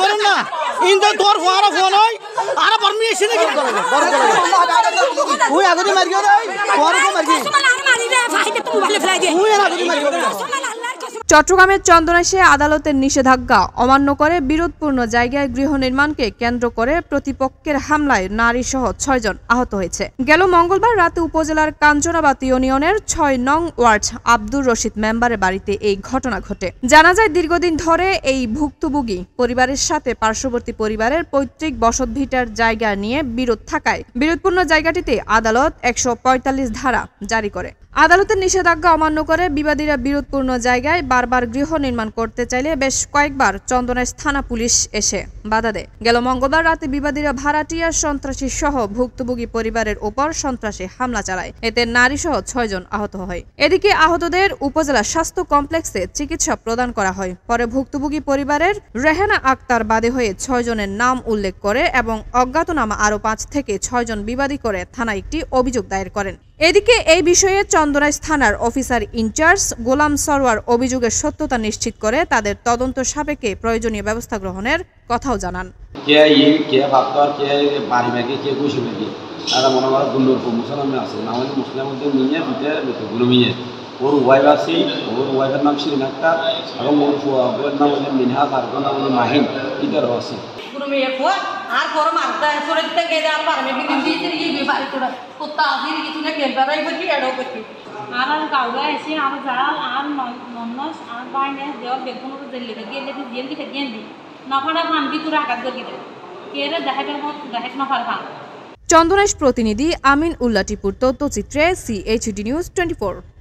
করেন না ইনতে তোর ফোয়ারা ফোন হয় আর পারমিশন কি ওই আগতে মারিও দেই তোরও মারিও ওই আগতে মারিও চট্টগ্রামের চন্দনাইশে আদালতের নিষেধাজ্ঞা অমান্য করে বিরোধপূর্ণ জায়গায় গৃহ নির্মাণকে কেন্দ্র করে প্রতিপক্ষের হামলায় নারীসহ ৬ জন আহত হয়েছে। গেল মঙ্গলবার রাতে উপজেলার কাঞ্চনাবাদ ইউনিয়নের ৬ নং ওয়ার্ড আব্দুর রশিদ মেম্বারের বাড়িতে এই ঘটনা ঘটে। জানা যায় দীর্ঘদিন ধরে এই ভুক্তভোগী পরিবারের সাথে পার্শ্ববর্তী পরিবারের পৈতৃক বসতভিটার জায়গা নিয়ে বিরোধ থাকায় বিরোধপূর্ণ জায়গাটিতে আদালত ১৪৫ ধারা জারি করে। আদালতের নিষেধাজ্ঞা অমান্য করে বিবাদীরা বিরোধপূর্ণ জায়গায় বারবার গৃহ নির্মাণ করতে চাইলে বেশ কয়েকবার চন্দনাইশ থানা পুলিশ এসে বাধা দেয়। গেল মঙ্গলবার রাতে বিবাদীরা ভাড়াটিয়া সন্ত্রাসী সহ ভুক্তভোগী পরিবারের উপর সন্ত্রাসী হামলা চালায়। এতে নারীসহ ৬ জন আহত হয়। এদিকে আহতদের উপজেলা স্বাস্থ্য কমপ্লেক্সে চিকিৎসা প্রদান করা হয়। পরে ভুক্তভোগী পরিবারের রেহানা আক্তার বাদী হয়ে ৬ জনের নাম উল্লেখ করে এবং অজ্ঞাতনামা আরও ৫ থেকে ৬ জন বিবাদী করে থানায় একটি অভিযোগ দায়ের করেন। এদিকে এই বিষয়ে চন্দনাইশ থানার অফিসার ইনচার্জ গোলাম সরওয়ার অভিযোগের সত্যতা নিশ্চিত করে তাদের তদন্ত সাপেক্ষে প্রয়োজনীয় ব্যবস্থা গ্রহণের কথাও জানান। ওর ওয়াইফ আছে, ওর ওয়াইফের নাম শিরিন আক্তার এবং ওর ওর নাম হচ্ছে মিনহাজ আর নাম হচ্ছে মাহিন ইতারও আছে। আর পর মারতে সরতে গেলে আর পারমে কিন্তু দিতে গিয়ে বাড়ি তোরা কুত্তা আসি কিছু না কেলবারাই করছি এডো করছি আর কাউরা এসে আর জাল আর নন্নস আর বাইনে দেওয়া বেগুন দিল্লি গেলে দিন দিতে গেন দি নফাড়া ফান দি তোরা আঘাত করে দিলে কেরে দেখাবের মত দেখাস নফাড়া ফান। চন্দনাইশ প্রতিনিধি আমিন উল্লাহ টিপুর তথ্যচিত্রে CHD নিউজ 24।